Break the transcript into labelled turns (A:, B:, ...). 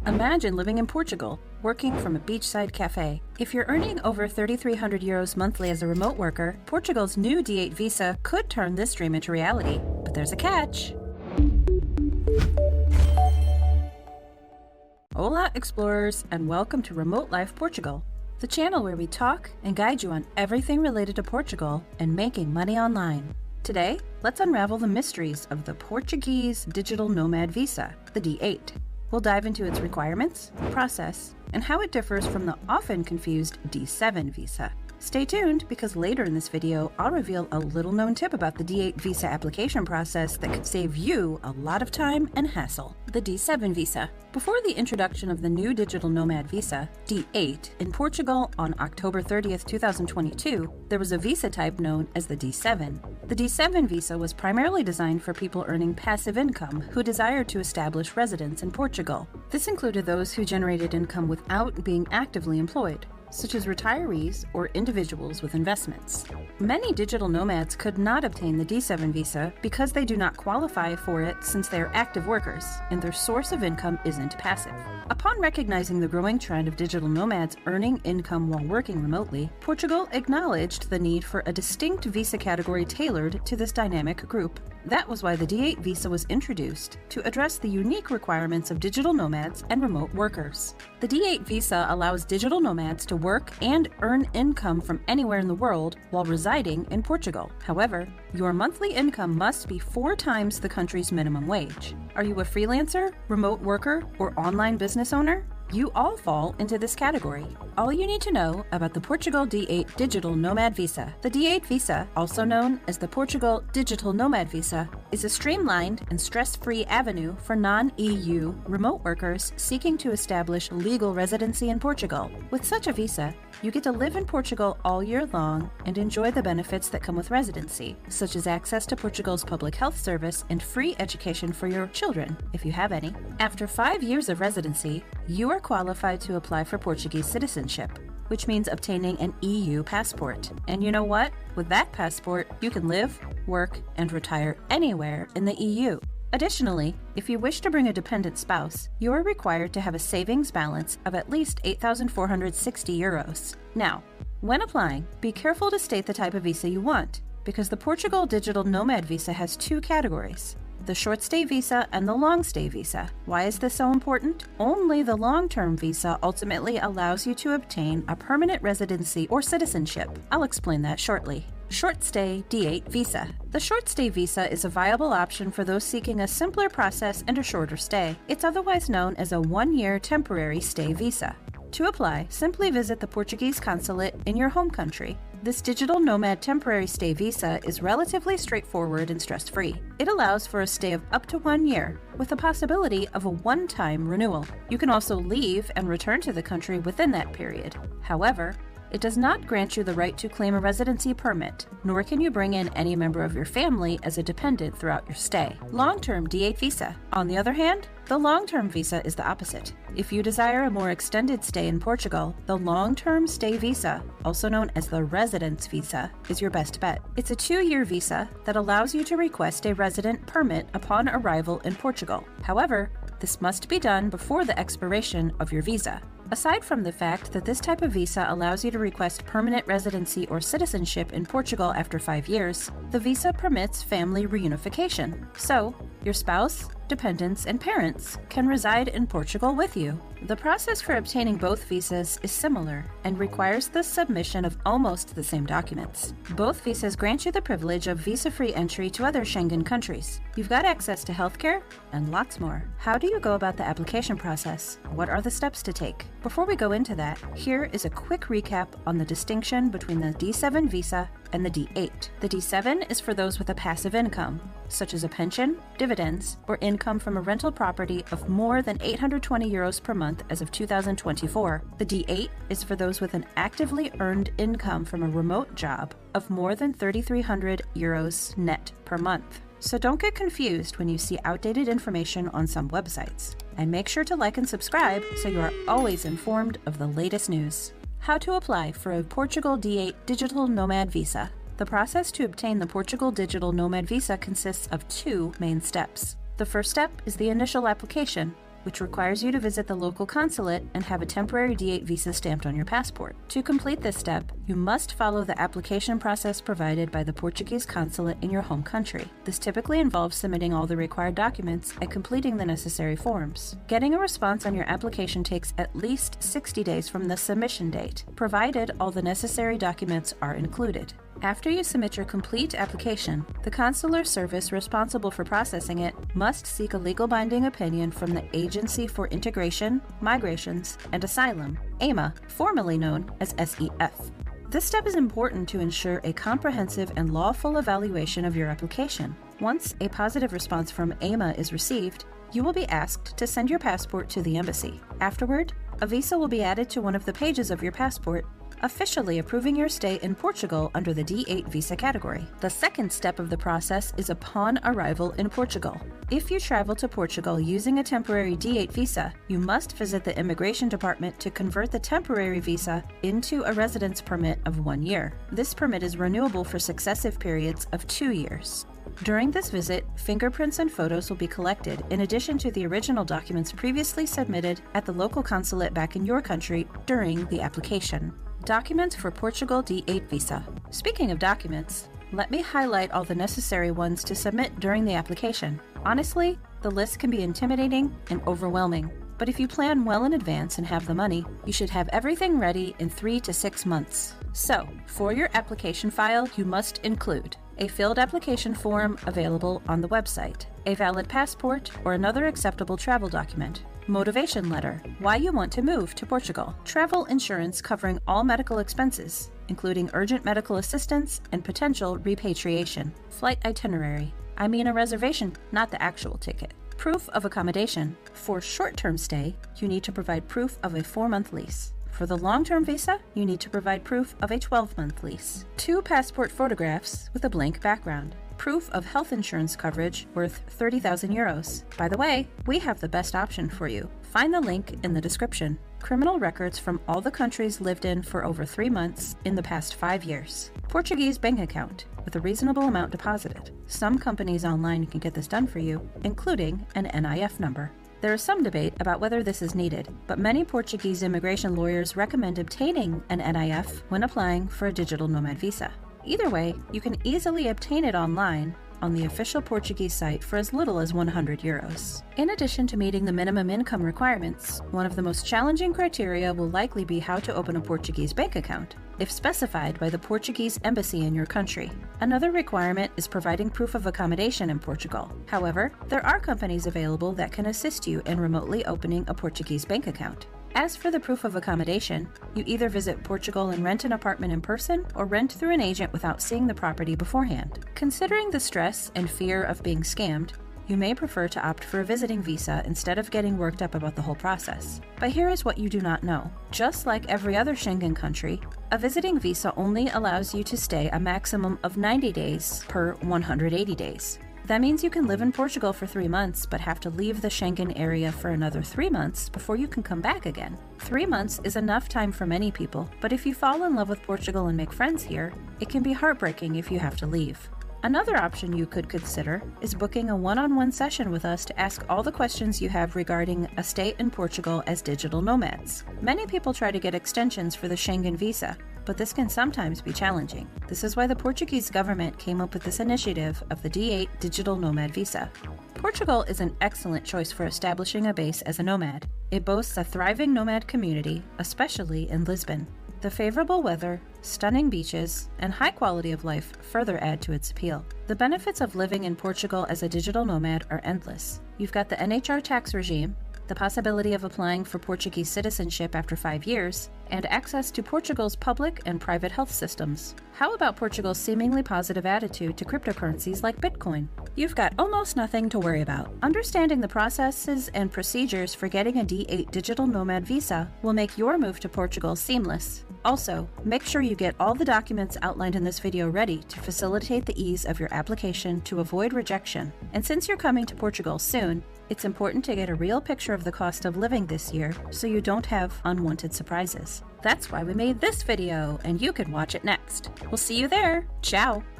A: Imagine living in Portugal, working from a beachside cafe. If you're earning over 3,300 euros monthly as a remote worker, Portugal's new D8 visa could turn this dream into reality. But there's a catch. Hola, explorers, and welcome to Remote Life Portugal, the channel where we talk and guide you on everything related to Portugal and making money online. Today, let's unravel the mysteries of the Portuguese Digital Nomad Visa, the D8. We'll dive into its requirements, process, and how it differs from the often confused D7 visa. Stay tuned because later in this video, I'll reveal a little-known tip about the D8 visa application process that could save you a lot of time and hassle. The D7 visa. Before the introduction of the new Digital Nomad Visa, D8, in Portugal on October 30th, 2022, there was a visa type known as the D7. The D7 visa was primarily designed for people earning passive income who desired to establish residence in Portugal. This included those who generated income without being actively employed, such as retirees or individuals with investments. Many digital nomads could not obtain the D7 visa because they do not qualify for it since they are active workers and their source of income isn't passive. Upon recognizing the growing trend of digital nomads earning income while working remotely, Portugal acknowledged the need for a distinct visa category tailored to this dynamic group. That was why the D8 visa was introduced, to address the unique requirements of digital nomads and remote workers. The D8 visa allows digital nomads to work and earn income from anywhere in the world while residing in Portugal. However, your monthly income must be 4 times the country's minimum wage. Are you a freelancer, remote worker, or online business owner? You all fall into this category. All you need to know about the Portugal D8 Digital Nomad Visa. The D8 visa, also known as the Portugal Digital Nomad Visa, is a streamlined and stress-free avenue for non-EU remote workers seeking to establish legal residency in Portugal. With such a visa, you get to live in Portugal all year long and enjoy the benefits that come with residency, such as access to Portugal's public health service and free education for your children, if you have any. After 5 years of residency, you are qualified to apply for Portuguese citizenship, which means obtaining an EU passport. And you know what? With that passport, you can live, work, and retire anywhere in the EU. Additionally, if you wish to bring a dependent spouse, you are required to have a savings balance of at least 8,460 euros. Now, when applying, be careful to state the type of visa you want, because the Portugal Digital Nomad Visa has 2 categories: the short-stay visa and the long-stay visa. Why is this so important? Only the long-term visa ultimately allows you to obtain a permanent residency or citizenship. I'll explain that shortly. Short-stay D8 visa. The short-stay visa is a viable option for those seeking a simpler process and a shorter stay. It's otherwise known as a 1-year temporary stay visa. To apply, simply visit the Portuguese consulate in your home country. This digital nomad temporary stay visa is relatively straightforward and stress-free. It allows for a stay of up to 1 year, with the possibility of a one-time renewal. You can also leave and return to the country within that period. However, it does not grant you the right to claim a residency permit, nor can you bring in any member of your family as a dependent throughout your stay. Long-term D8 visa. On the other hand, the long-term visa is the opposite. If you desire a more extended stay in Portugal, the long-term stay visa, also known as the residence visa, is your best bet. It's a 2-year visa that allows you to request a resident permit upon arrival in Portugal. However, this must be done before the expiration of your visa. Aside from the fact that this type of visa allows you to request permanent residency or citizenship in Portugal after 5 years, the visa permits family reunification. So, your spouse, dependents, and parents can reside in Portugal with you. The process for obtaining both visas is similar and requires the submission of almost the same documents. Both visas grant you the privilege of visa-free entry to other Schengen countries. You've got access to healthcare and lots more. How do you go about the application process? What are the steps to take? Before we go into that, here is a quick recap on the distinction between the D7 visa and the D8. The D7 is for those with a passive income, such as a pension, dividends, or income from a rental property of more than 820 euros per month as of 2024. The D8 is for those with an actively earned income from a remote job of more than 3,300 euros net per month. So don't get confused when you see outdated information on some websites. And make sure to like and subscribe so you are always informed of the latest news. How to apply for a Portugal D8 Digital Nomad Visa. The process to obtain the Portugal Digital Nomad Visa consists of 2 main steps. The first step is the initial application, which requires you to visit the local consulate and have a temporary D8 visa stamped on your passport. To complete this step, you must follow the application process provided by the Portuguese consulate in your home country. This typically involves submitting all the required documents and completing the necessary forms. Getting a response on your application takes at least 60 days from the submission date, provided all the necessary documents are included. After you submit your complete application, the consular service responsible for processing it must seek a legal binding opinion from the Agency for Integration, Migrations, and Asylum, AMA, formerly known as SEF. This step is important to ensure a comprehensive and lawful evaluation of your application. Once a positive response from AMA is received, you will be asked to send your passport to the embassy. Afterward, a visa will be added to one of the pages of your passport, officially approving your stay in Portugal under the D8 visa category. The second step of the process is upon arrival in Portugal. If you travel to Portugal using a temporary D8 visa, you must visit the immigration department to convert the temporary visa into a residence permit of 1 year. This permit is renewable for successive periods of 2 years. During this visit, fingerprints and photos will be collected in addition to the original documents previously submitted at the local consulate back in your country during the application. Documents for Portugal D8 Visa. Speaking of documents, let me highlight all the necessary ones to submit during the application. Honestly, the list can be intimidating and overwhelming, but if you plan well in advance and have the money, you should have everything ready in 3 to 6 months. So, for your application file, you must include a filled application form available on the website, a valid passport or another acceptable travel document, motivation letter, why you want to move to Portugal, travel insurance covering all medical expenses, including urgent medical assistance and potential repatriation, flight itinerary, I mean a reservation, not the actual ticket, proof of accommodation. For short-term stay, you need to provide proof of a 4-month lease. For the long-term visa, you need to provide proof of a 12-month lease, 2 passport photographs with a blank background, proof of health insurance coverage worth 30,000 euros. By the way, we have the best option for you. Find the link in the description. Criminal records from all the countries lived in for over 3 months in the past 5 years. Portuguese bank account with a reasonable amount deposited. Some companies online can get this done for you, including an NIF number. There is some debate about whether this is needed, but many Portuguese immigration lawyers recommend obtaining an NIF when applying for a digital nomad visa. Either way, you can easily obtain it online on the official Portuguese site for as little as 100 euros. In addition to meeting the minimum income requirements, one of the most challenging criteria will likely be how to open a Portuguese bank account, if specified by the Portuguese embassy in your country. Another requirement is providing proof of accommodation in Portugal. However, there are companies available that can assist you in remotely opening a Portuguese bank account. As for the proof of accommodation, you either visit Portugal and rent an apartment in person or rent through an agent without seeing the property beforehand. Considering the stress and fear of being scammed, you may prefer to opt for a visiting visa instead of getting worked up about the whole process. But here is what you do not know. Just like every other Schengen country, a visiting visa only allows you to stay a maximum of 90 days per 180 days. That means you can live in Portugal for 3 months, but have to leave the Schengen area for another 3 months before you can come back again. 3 months is enough time for many people, but if you fall in love with Portugal and make friends here, it can be heartbreaking if you have to leave. Another option you could consider is booking a one-on-one session with us to ask all the questions you have regarding a stay in Portugal as digital nomads. Many people try to get extensions for the Schengen visa, but this can sometimes be challenging. This is why the Portuguese government came up with this initiative of the D8 Digital Nomad Visa. Portugal is an excellent choice for establishing a base as a nomad. It boasts a thriving nomad community, especially in Lisbon. The favorable weather, stunning beaches, and high quality of life further add to its appeal. The benefits of living in Portugal as a digital nomad are endless. You've got the NHR tax regime, the possibility of applying for Portuguese citizenship after 5 years, and access to Portugal's public and private health systems. How about Portugal's seemingly positive attitude to cryptocurrencies like Bitcoin? You've got almost nothing to worry about. Understanding the processes and procedures for getting a D8 Digital Nomad Visa will make your move to Portugal seamless. Also, make sure you get all the documents outlined in this video ready to facilitate the ease of your application to avoid rejection. And since you're coming to Portugal soon, it's important to get a real picture of the cost of living this year so you don't have unwanted surprises. That's why we made this video, and you can watch it next. We'll see you there. Ciao!